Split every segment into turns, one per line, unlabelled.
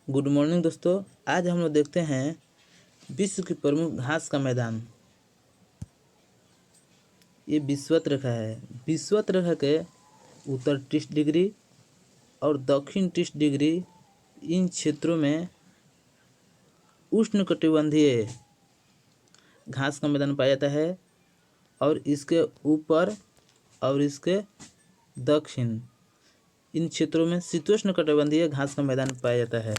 Good morning दोस्तों। आज हम लोग देखते हैं विश्व की प्रमुख घास का मैदान। ये विषुवत रेखा है। विषुवत रेखा के उत्तर 30 डिग्री और दक्षिण 30 डिग्री इन क्षेत्रों में उष्णकटिबंधीय घास का मैदान पाया जाता है और इसके ऊपर और इसके दक्षिण इन क्षेत्रों में शीतोष्ण कटिबंधीय घास का मैदान पाया जाता है।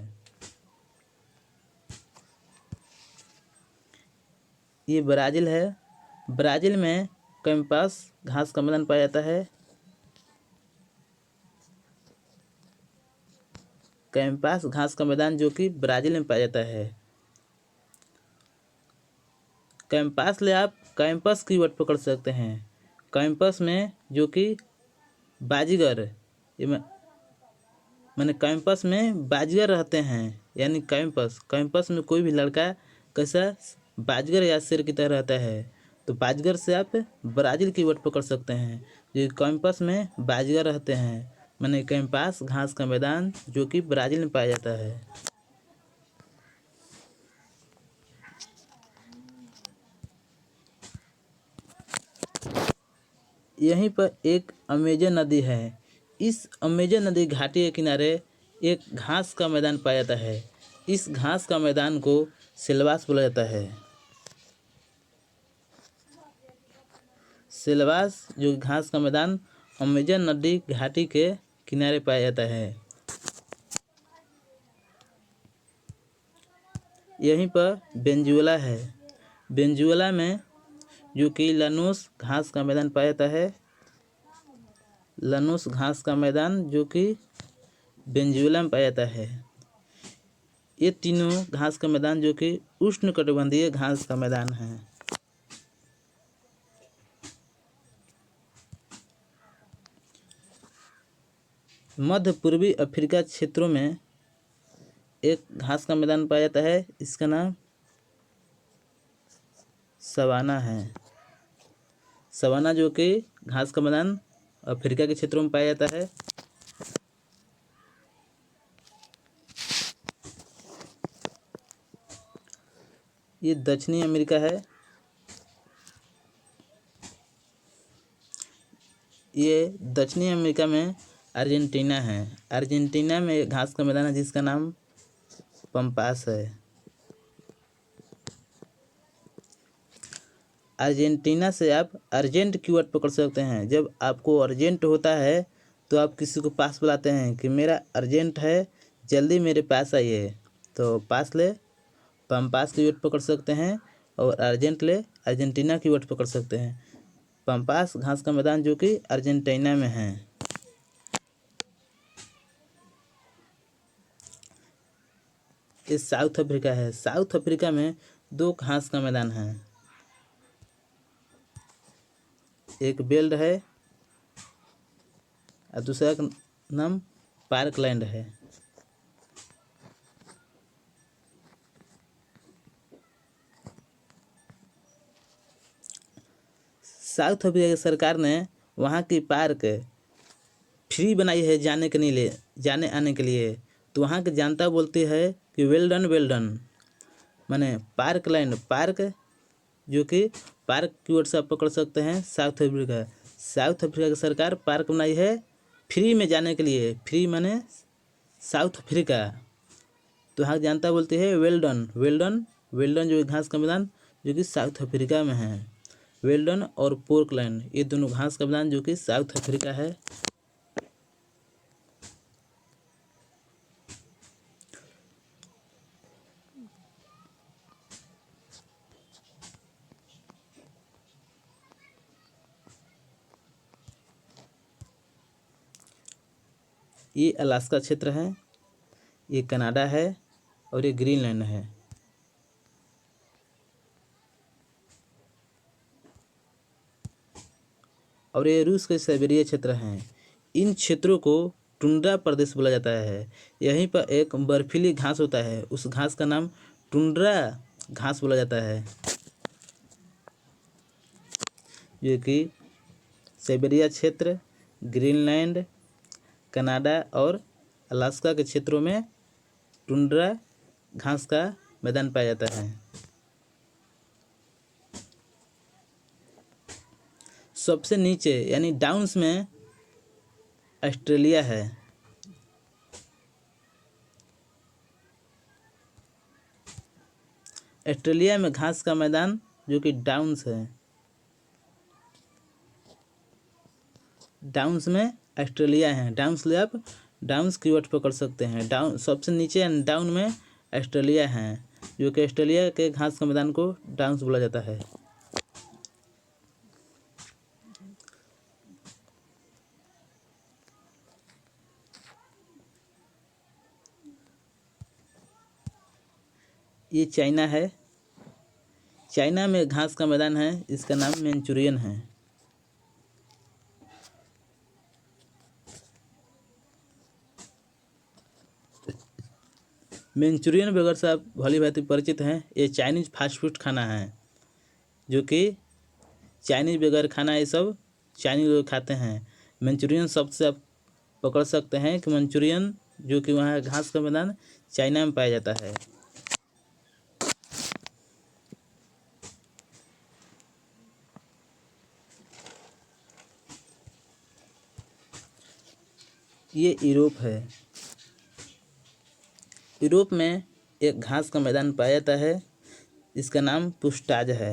ये ब्राज़ील है। ब्राज़ील में कैंपस घास का मैदान पाया जाता है। कैंपस घास का मैदान जो कि ब्राज़ील में पाया जाता है। कैंपस ले आप कैंपस की वर्ड पकड़ सकते हैं। कैंपस में जो कि बाजीगर, ये मैंने कैंपस में बाजीगर रहते हैं, यानी कैंपस में कोई भी लड़का कैसा बाजीगर या शेर की तरह रहता है, तो बाजीगर से आप ब्राज़ील की वर्ड पकड़ सकते हैं जो कैंपस में बाजीगर रहते हैं। मैंने कैंपस घास का मैदान जो कि ब्राज़ील में पाया जाता है। यहीं पर एक अमेजन नदी है। इस अमेजन नदी घाटी के किनारे एक घास का मैदान पाया जाता है। इस घास का मैदान को सिलवास बोला जाता है। सिलवास जो घास का मैदान अमेजन नदी घाटी के किनारे पाया जाता है। यहीं पर वेनेजुएला है। वेनेजुएला में जो कि लानोस घास का मैदान पाया जाता है। लानोस घास का मैदान जो कि वेनेजुएला में पाया जाता है। ये तीनों घास का मैदान जो कि उष्णकटिबंधीय घास का मैदान है। मध्य पूर्वी अफ्रीका क्षेत्रों में एक घास का मैदान पाया जाता है। इसका नाम सवाना है। सवाना जो कि घास का मैदान अफ्रीका के क्षेत्रों में पाया जाता है। ये दक्षिणी अमेरिका है। ये दक्षिणी अमेरिका में अर्जेंटीना है। अर्जेंटीना में घास का मैदान है जिसका नाम पंपास है। अर्जेंटीना से आप अर्जेंट की वर्ड पकड़ सकते हैं। जब आपको अर्जेंट होता है तो आप किसी को पास बुलाते हैं कि मेरा अर्जेंट है, जल्दी मेरे पास आइए, तो पास ले पंपास की वर्ड पकड़ सकते हैं और अर्जेंट ले अर्जेंटीना की वर्ड पकड़ सकते हैं। पंपास घास का मैदान जो कि अर्जेंटीना में है। ये साउथ अफ्रीका है। साउथ अफ्रीका में दो घास का मैदान है। एक बेल्ट है और दूसरा का नाम पार्कलैंड है। साउथ अफ्रीका की सरकार ने वहाँ की पार्क फ्री बनाई है जाने आने के लिए, तो वहाँ की जनता बोलती है कि वेल डन। माने पार्कलैंड, पार्क जो कि पार्क की वर्ड से आप पकड़ सकते हैं साउथ अफ्रीका। साउथ अफ्रीका की सरकार पार्क बनाई है फ्री में जाने के लिए। फ्री माने साउथ अफ्रीका, तो वहाँ की जनता बोलती है वेल डन जो घास का मैदान जो कि साउथ अफ्रीका में है। वेल्डन और पोर्कलैंड ये दोनों घास का मैदान जो कि साउथ अफ्रीका है। ये अलास्का क्षेत्र है, ये कनाडा है और ये ग्रीनलैंड है। और ये रूस के साइबेरिया क्षेत्र हैं। इन क्षेत्रों को टुंड्रा प्रदेश बोला जाता है। यहीं पर एक बर्फीली घास होता है, उस घास का नाम टुंड्रा घास बोला जाता है, जो कि साइबेरिया क्षेत्र, ग्रीनलैंड, कनाडा और अलास्का के क्षेत्रों में टुंड्रा घास का मैदान पाया जाता है। सबसे नीचे यानी डाउन्स में ऑस्ट्रेलिया है। ऑस्ट्रेलिया में घास का मैदान जो कि डाउन्स है। डाउन्स में ऑस्ट्रेलिया है। डाउन्स ले आप डाउन्स कीवर्ड पकड़ सकते हैं। डाउन सबसे नीचे डाउन में ऑस्ट्रेलिया है, जो कि ऑस्ट्रेलिया के घास का मैदान को डाउन्स बोला जाता है। ये चाइना है। चाइना में घास का मैदान है, इसका नाम मैंचूरियन है। मैंचूरियन बगैर से आप भली भांति परिचित हैं। ये चाइनीज फास्ट फूड खाना है, जो कि चाइनीज बगैर खाना ये सब चाइनीज लोग खाते हैं। मंचूरियन शब्द से आप पकड़ सकते हैं कि मंचूरियन जो कि वहाँ घास का मैदान चाइना में पाया जाता है। ये यूरोप है। यूरोप में एक घास का मैदान पाया जाता है, इसका नाम पुस्टाज है।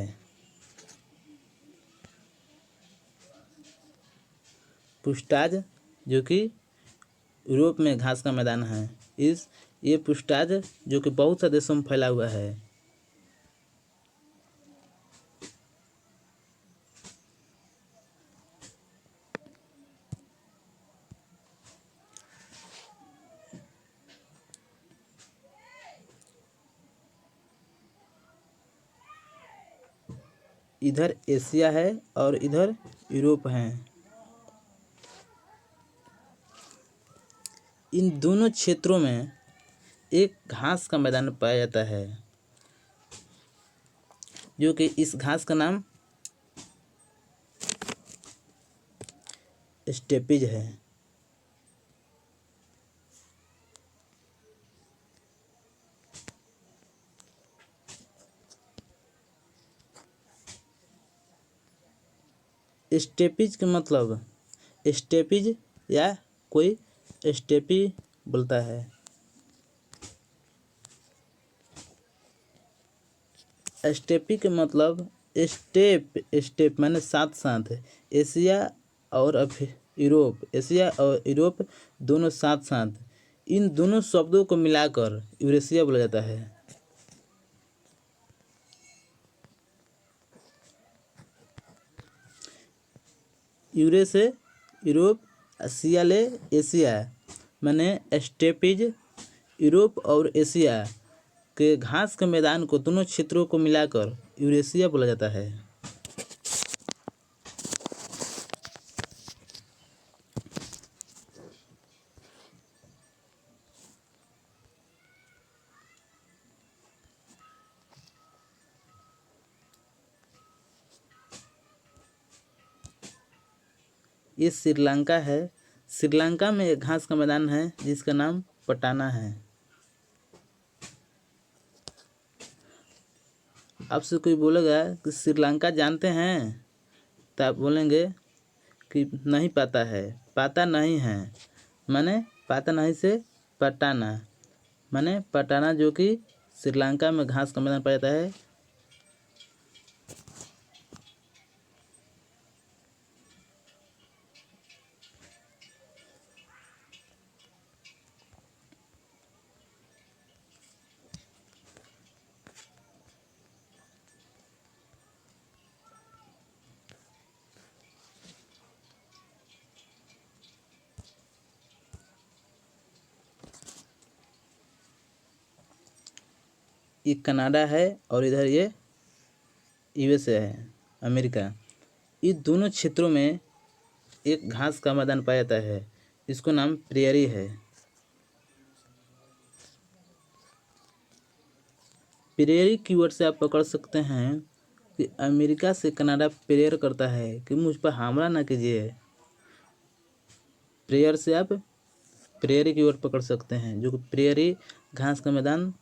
पुस्टाज जो कि यूरोप में घास का मैदान है। ये पुस्टाज जो कि बहुत सा देशों में फैला हुआ है। इधर एशिया है और इधर यूरोप है। इन दोनों क्षेत्रों में एक घास का मैदान पाया जाता है, जो कि इस घास का नाम स्टेपीज है। स्टेपीज का मतलब स्टेपीज या कोई स्टेपी बोलता है। स्टेपी के मतलब स्टेप माने साथ साथ। एशिया और एशिया और यूरोप दोनों साथ साथ, इन दोनों शब्दों को मिलाकर यूरेशिया बोला जाता है। यूरे से यूरोप, एशिया ले एशिया, माने स्टेपीज यूरोप और एशिया के घास के मैदान को दोनों क्षेत्रों को मिलाकर यूरेशिया बोला जाता है। ये श्रीलंका है। श्रीलंका में एक घास का मैदान है जिसका नाम पटाना है। आपसे कोई बोलेगा कि श्रीलंका जानते हैं, तो आप बोलेंगे कि नहीं पता है, पता नहीं है। माने पता नहीं से पटाना, माने पटाना जो कि श्रीलंका में घास का मैदान पाया जाता है। ये कनाडा है और इधर ये यूएसए है, अमेरिका। ये दोनों क्षेत्रों में एक घास का मैदान पाया जाता है, इसको नाम प्रेयरी है। प्रेयरी कीवर्ड से आप पकड़ सकते हैं कि अमेरिका से कनाडा प्रेयर करता है कि मुझ पर हमला ना कीजिए। प्रेयर से आप प्रेयरी की ओर पकड़ सकते हैं, जो कि प्रेयरी घास का मैदान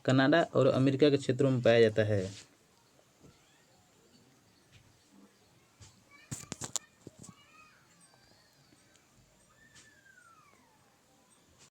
कनाडा और अमेरिका के क्षेत्रों में पाया जाता है।